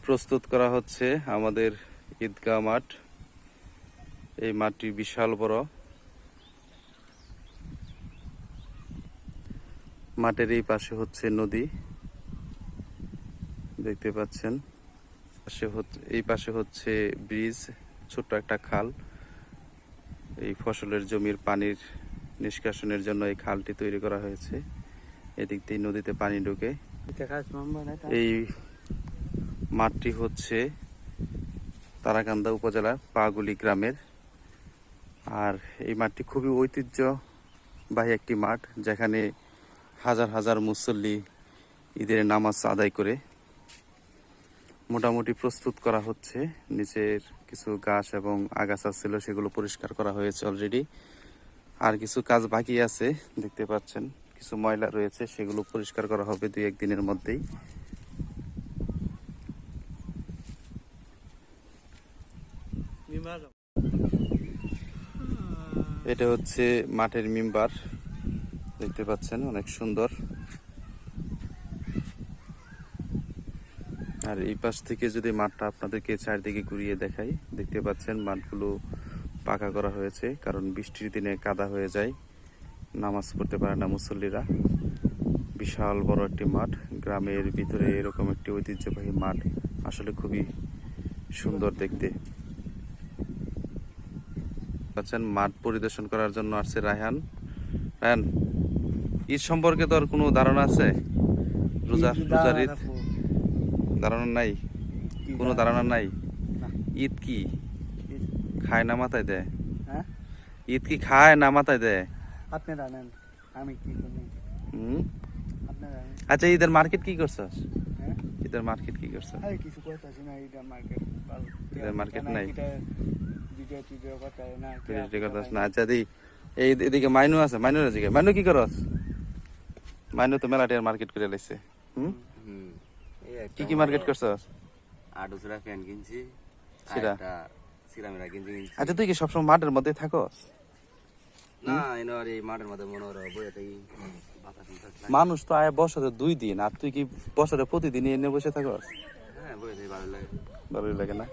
প্রস্তুত করা হচ্ছে আমাদের ঈদগাহ মাঠ। এই মাঠটি বিশাল বড়। মাঠের এই পাশে হচ্ছে নদী, দেখতে পাচ্ছেন। এই পাশে হচ্ছে ব্রিজ, ছোট্ট একটা খাল। এই ফসলের জমির পানির নিষ্কাশনের জন্য এই খালটি তৈরি করা হয়েছে। এদিক দিয়ে নদীতে পানি ঢুকে। এই মাঠটি হচ্ছে তারাকান্দা উপজেলার পাগুলি গ্রামের। আর এই মাঠটি খুবই ঐতিহ্যবাহী একটি মাঠ, যেখানে হাজার হাজার মুসল্লি ঈদের নামাজ আদায় করে। মোটামুটি প্রস্তুত করা হচ্ছে। নিচের কিছু ঘাস এবং আগাছা ছিল, সেগুলো পরিষ্কার করা হয়েছে অলরেডি। আর কিছু কাজ বাকি আছে, দেখতে পাচ্ছেন কিছু ময়লা রয়েছে, সেগুলো পরিষ্কার করা হবে 2-1 দিনের মধ্যেই। এটা হচ্ছে মাঠের মিম্বার, দেখতে পাচ্ছেন অনেক সুন্দর। আর এই পাশ থেকে যদি মাঠটা আপনাদেরকে চারদিকে ঘুরিয়ে দেখাই, দেখতে পাচ্ছেন মাঠগুলো পাকা করা হয়েছে, কারণ বৃষ্টির দিনে কাদা হয়ে যায়, নামাজ পড়তে পারে না মুসল্লিরা। বিশাল বড় একটি মাঠ, গ্রামের ভিতরে এরকম একটি ঐতিহ্যবাহী মাঠ আসলে খুবই সুন্দর দেখতে পাচ্ছেন। মাঠ পরিদর্শন করার জন্য আসছে রায়হান। রায়হান, ঈদ সম্পর্কে তোর কোনো ধারণা আছে? রোজার ঈদ ধারণা নাই? কোনো ধারণা নাই? ঈদ কি খায় না মাথায় দেয়? ঈদ কি খায় না মাথায় দেয়? আপনি জানেন, আমি কি করি? আচ্ছা, ঈদের মার্কেট কি করছস? ঈদের মার্কেট কি করছস? কিছু করতেছি না, ঈদের মার্কেট। ঈদের মার্কেট নাই? ভিডিও করতে না। ভিডিও করছস না? আচ্ছা দি, এই এদিকে মাইনু আছে, মাইনুর এদিকে। মাইনু কি করস? মাইনু তো মেলাটিয়ার মার্কেট করে লাইছে। কি কি মার্কেট করছস? আডুসরা ফ্যান কিনছি, সেটা সিরামিরা কিনছি। আচ্ছা, তুই কি সবসময় মাঠের মধ্যে থাকস? না, এনার এই মাঠের মধ্যে মনে হয় বইয়ে থাকি। মানুষ তো আয় বছরে 2 দিন, আর তুই কি বছরে প্রতিদিন এনে বসে থাকস? হ্যাঁ, বইয়ে থাকি, ভালো লাগে। ভালোই লাগে না?